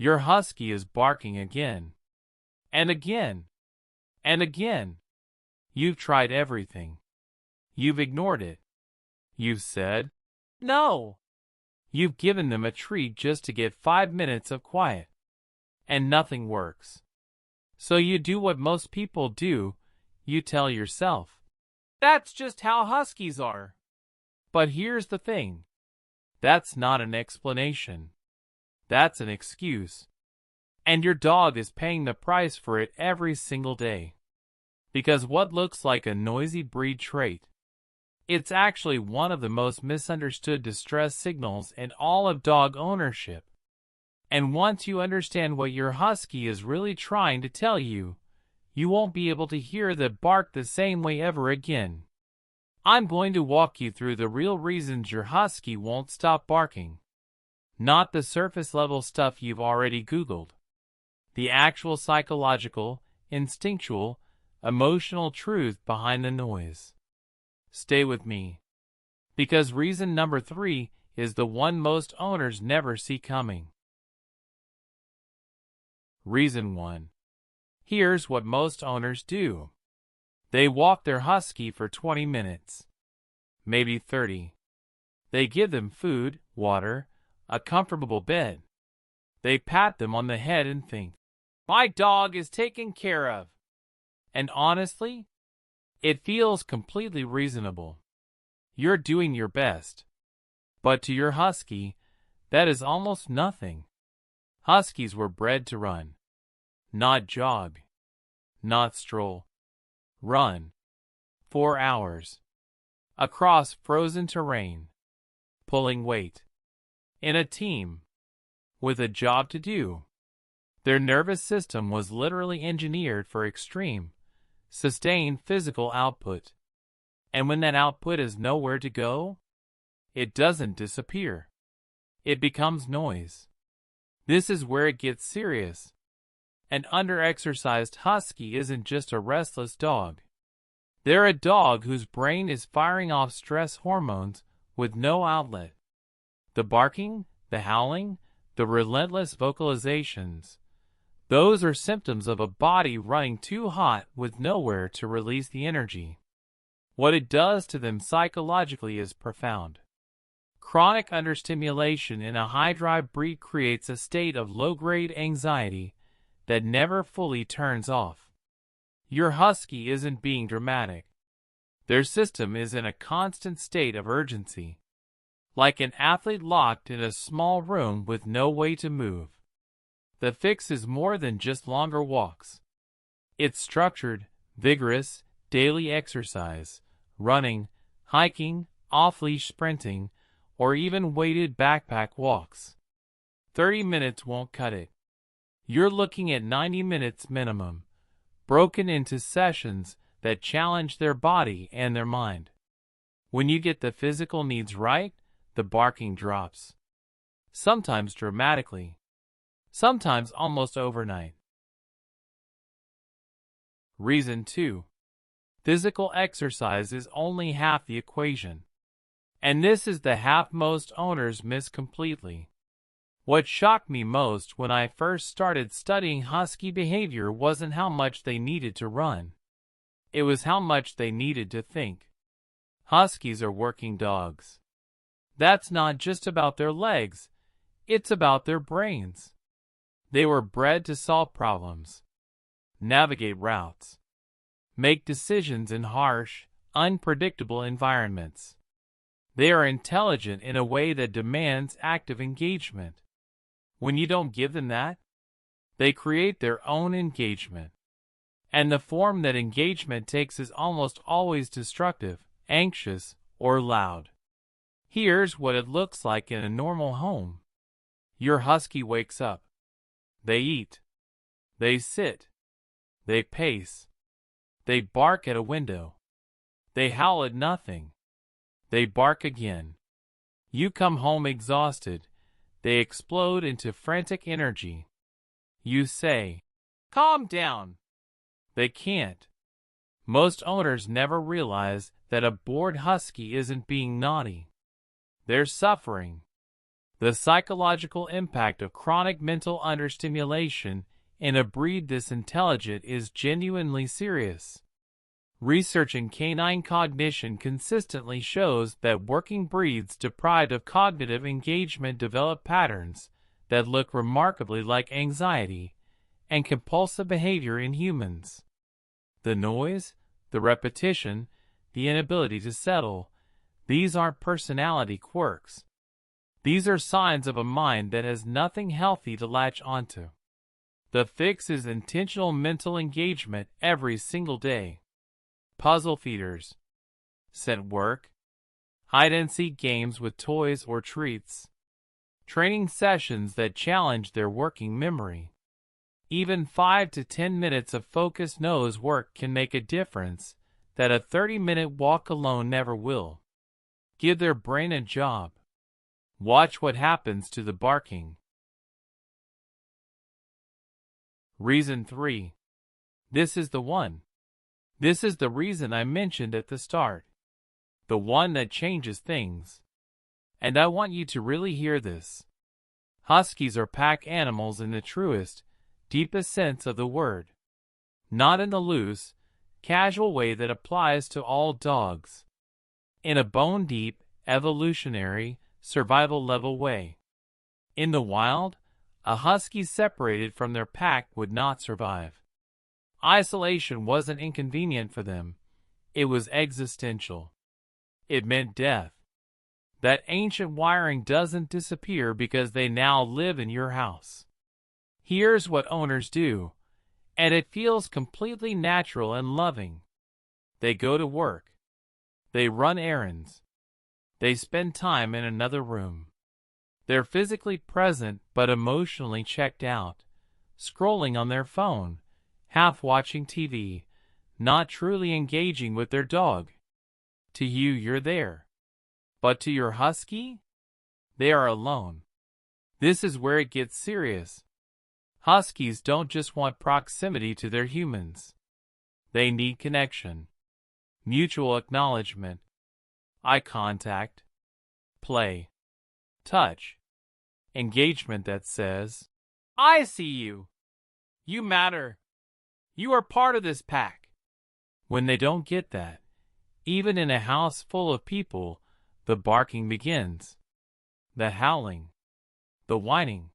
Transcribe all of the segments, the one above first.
Your husky is barking again. And again. And again. You've tried everything. You've ignored it. You've said, "No." You've given them a treat just to get 5 minutes of quiet. And nothing works. So you do what most people do. You tell yourself, "That's just how huskies are." But here's the thing. That's not an explanation. That's an excuse. And your dog is paying the price for it every single day. Because what looks like a noisy breed trait, it's actually one of the most misunderstood distress signals in all of dog ownership. And once you understand what your husky is really trying to tell you, you won't be able to hear the bark the same way ever again. I'm going to walk you through the real reasons your husky won't stop barking. Not the surface level stuff you've already Googled. The actual psychological, instinctual, emotional truth behind the noise. Stay with me. Because reason number 3 is the one most owners never see coming. Reason 1. Here's what most owners do. They walk their husky for 20 minutes. Maybe 30. They give them food, water, a comfortable bed. They pat them on the head and think, "My dog is taken care of." And honestly, it feels completely reasonable. You're doing your best. But to your husky, that is almost nothing. Huskies were bred to run. Not jog. Not stroll. Run. 4 hours. Across frozen terrain. Pulling weight. In a team. With a job to do. Their nervous system was literally engineered for extreme, sustained physical output. And when that output is nowhere to go, it doesn't disappear. It becomes noise. This is where it gets serious. An under-exercised husky isn't just a restless dog. They're a dog whose brain is firing off stress hormones with no outlet. The barking, the howling, the relentless vocalizations, those are symptoms of a body running too hot with nowhere to release the energy. What it does to them psychologically is profound. Chronic understimulation in a high-drive breed creates a state of low-grade anxiety that never fully turns off. Your husky isn't being dramatic. Their system is in a constant state of urgency. Like an athlete locked in a small room with no way to move. The fix is more than just longer walks. It's structured, vigorous, daily exercise, running, hiking, off-leash sprinting, or even weighted backpack walks. 30 minutes won't cut it. You're looking at 90 minutes minimum, broken into sessions that challenge their body and their mind. When you get the physical needs right, the barking drops. Sometimes dramatically. Sometimes almost overnight. Reason 2. Physical exercise is only half the equation. And this is the half most owners miss completely. What shocked me most when I first started studying husky behavior wasn't how much they needed to run. It was how much they needed to think. Huskies are working dogs. That's not just about their legs, it's about their brains. They were bred to solve problems, navigate routes, make decisions in harsh, unpredictable environments. They are intelligent in a way that demands active engagement. When you don't give them that, they create their own engagement. And the form that engagement takes is almost always destructive, anxious, or loud. Here's what it looks like in a normal home. Your husky wakes up. They eat. They sit. They pace. They bark at a window. They howl at nothing. They bark again. You come home exhausted. They explode into frantic energy. You say, "Calm down." They can't. Most owners never realize that a bored husky isn't being naughty. They're suffering. The psychological impact of chronic mental understimulation in a breed this intelligent is genuinely serious. Research in canine cognition consistently shows that working breeds deprived of cognitive engagement develop patterns that look remarkably like anxiety and compulsive behavior in humans. The noise, the repetition, the inability to settle, these aren't personality quirks. These are signs of a mind that has nothing healthy to latch onto. The fix is intentional mental engagement every single day. Puzzle feeders, scent work, hide-and-seek games with toys or treats, training sessions that challenge their working memory. Even 5 to 10 minutes of focused nose work can make a difference that a 30-minute walk alone never will. Give their brain a job. Watch what happens to the barking. Reason 3. This is the one. This is the reason I mentioned at the start. The one that changes things. And I want you to really hear this. Huskies are pack animals in the truest, deepest sense of the word. Not in the loose, casual way that applies to all dogs. In a bone-deep, evolutionary, survival-level way. In the wild, a husky separated from their pack would not survive. Isolation wasn't inconvenient for them. It was existential. It meant death. That ancient wiring doesn't disappear because they now live in your house. Here's what owners do, and it feels completely natural and loving. They go to work. They run errands. They spend time in another room. They're physically present but emotionally checked out, scrolling on their phone, half watching TV, not truly engaging with their dog. To you, you're there. But to your husky, they are alone. This is where it gets serious. Huskies don't just want proximity to their humans. They need connection, mutual acknowledgement, eye contact, play, touch, engagement that says, I see you. You matter. You are part of this pack. When they don't get that, even in a house full of people, the barking begins. The howling, the whining,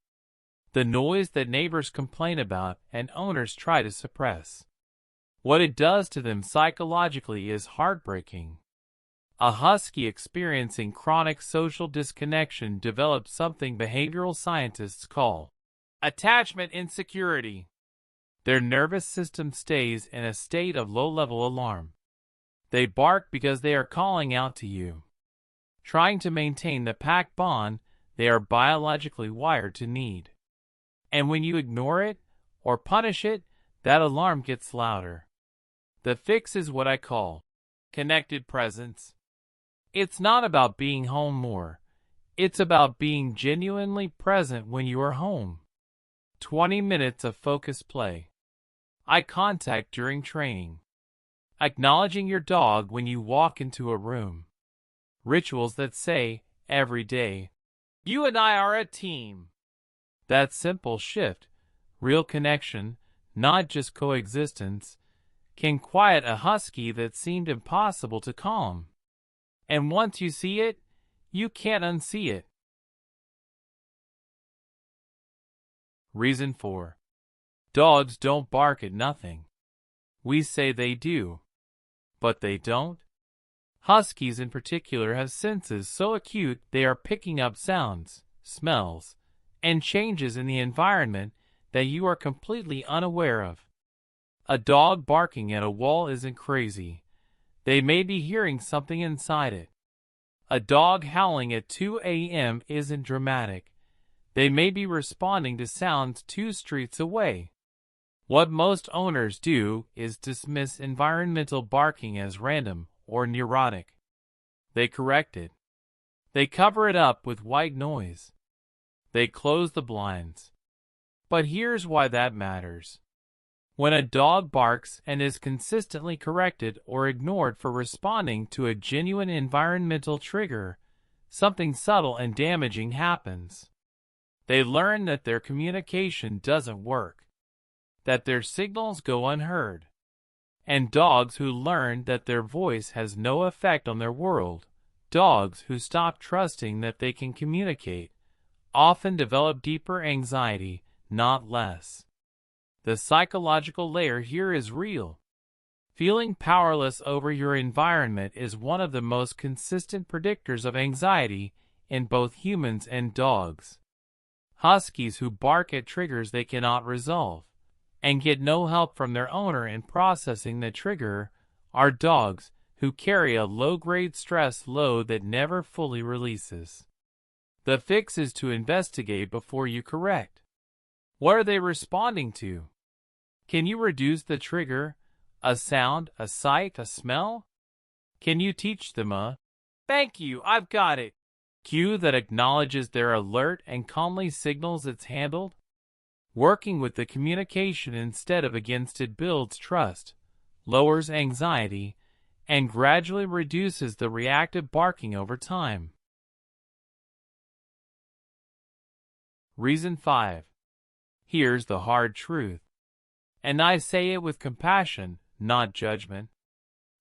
the noise that neighbors complain about and owners try to suppress. What it does to them psychologically is heartbreaking. A husky experiencing chronic social disconnection develops something behavioral scientists call attachment insecurity. Their nervous system stays in a state of low-level alarm. They bark because they are calling out to you, trying to maintain the pack bond they are biologically wired to need. And when you ignore it or punish it, that alarm gets louder. The fix is what I call connected presence. It's not about being home more. It's about being genuinely present when you are home. 20 minutes of focused play. Eye contact during training. Acknowledging your dog when you walk into a room. Rituals that say, every day, you and I are a team. That simple shift, real connection, not just coexistence, can quiet a husky that seemed impossible to calm. And once you see it, you can't unsee it. Reason 4. Dogs don't bark at nothing. We say they do, but they don't. Huskies in particular have senses so acute they are picking up sounds, smells, and changes in the environment that you are completely unaware of. A dog barking at a wall isn't crazy. They may be hearing something inside it. A dog howling at 2 a.m. isn't dramatic. They may be responding to sounds 2 streets away. What most owners do is dismiss environmental barking as random or neurotic. They correct it. They cover it up with white noise. They close the blinds. But here's why that matters. When a dog barks and is consistently corrected or ignored for responding to a genuine environmental trigger, something subtle and damaging happens. They learn that their communication doesn't work, that their signals go unheard. And dogs who learn that their voice has no effect on their world, dogs who stop trusting that they can communicate, often develop deeper anxiety, not less. The psychological layer here is real. Feeling powerless over your environment is one of the most consistent predictors of anxiety in both humans and dogs. Huskies who bark at triggers they cannot resolve and get no help from their owner in processing the trigger are dogs who carry a low-grade stress load that never fully releases. The fix is to investigate before you correct. What are they responding to? Can you reduce the trigger? A sound, a sight, a smell? Can you teach them a "Thank you, I've got it" cue that acknowledges their alert and calmly signals it's handled? Working with the communication instead of against it builds trust, lowers anxiety, and gradually reduces the reactive barking over time. Reason 5. Here's the hard truth. And I say it with compassion, not judgment.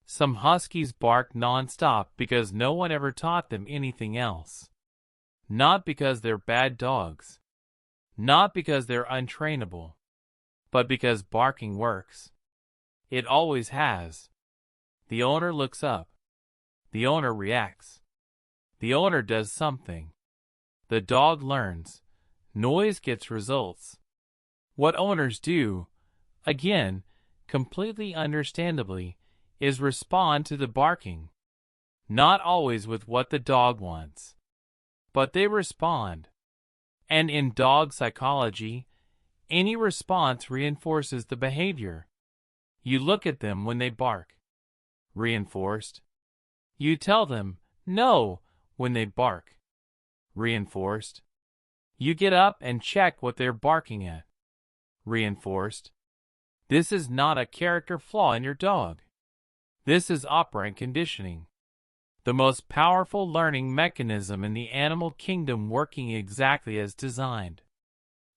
Some Huskies bark nonstop because no one ever taught them anything else. Not because they're bad dogs. Not because they're untrainable. But because barking works. It always has. The owner looks up. The owner reacts. The owner does something. The dog learns. Noise gets results. What owners do, again, completely understandably, is respond to the barking. Not always with what the dog wants. But they respond. And in dog psychology, any response reinforces the behavior. You look at them when they bark. Reinforced. You tell them no when they bark. Reinforced. You get up and check what they're barking at. Reinforced. This is not a character flaw in your dog. This is operant conditioning. The most powerful learning mechanism in the animal kingdom working exactly as designed.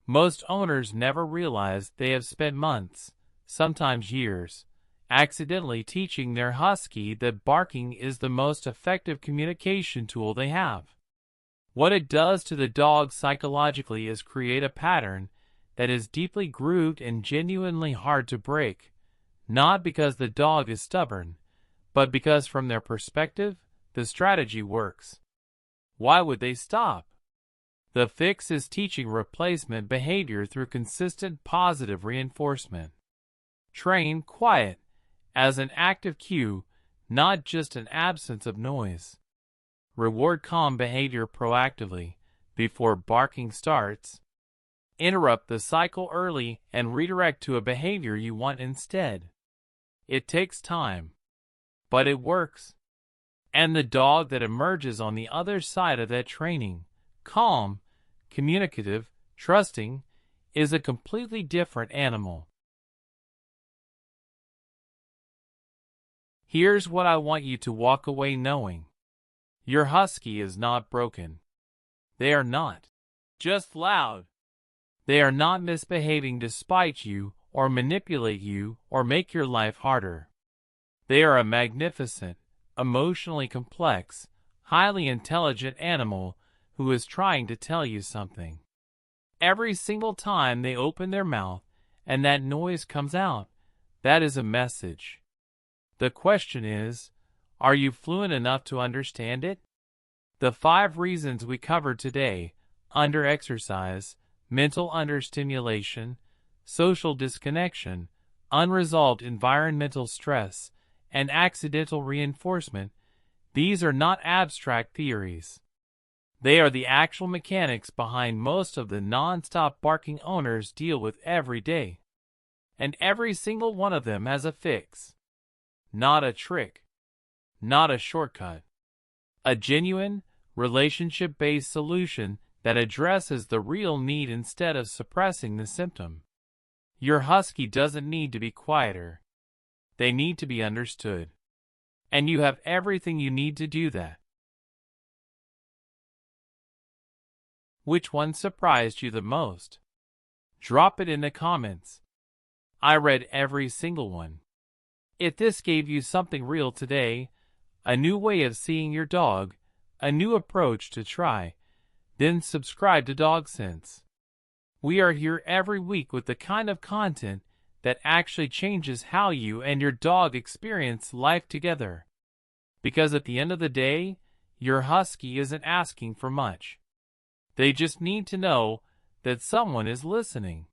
Most owners never realize they have spent months, sometimes years, accidentally teaching their husky that barking is the most effective communication tool they have. What it does to the dog psychologically is create a pattern that is deeply grooved and genuinely hard to break, not because the dog is stubborn, but because from their perspective, the strategy works. Why would they stop? The fix is teaching replacement behavior through consistent positive reinforcement. Train quiet as an active cue, not just an absence of noise. Reward calm behavior proactively before barking starts. Interrupt the cycle early and redirect to a behavior you want instead. It takes time, but it works. And the dog that emerges on the other side of that training, calm, communicative, trusting, is a completely different animal. Here's what I want you to walk away knowing. Your husky is not broken. They are not just loud. They are not misbehaving to spite you or manipulate you or make your life harder. They are a magnificent, emotionally complex, highly intelligent animal who is trying to tell you something. Every single time they open their mouth and that noise comes out, that is a message. The question is, are you fluent enough to understand it? The 5 reasons we covered today, under-exercise, mental under-stimulation, social disconnection, unresolved environmental stress, and accidental reinforcement, these are not abstract theories. They are the actual mechanics behind most of the non-stop barking owners deal with every day. And every single one of them has a fix. Not a trick. Not a shortcut. A genuine, relationship-based solution that addresses the real need instead of suppressing the symptom. Your husky doesn't need to be quieter. They need to be understood. And you have everything you need to do that. Which one surprised you the most? Drop it in the comments. I read every single one. If this gave you something real today, a new way of seeing your dog, a new approach to try, then subscribe to Dog Sense. We are here every week with the kind of content that actually changes how you and your dog experience life together. Because at the end of the day, your husky isn't asking for much. They just need to know that someone is listening.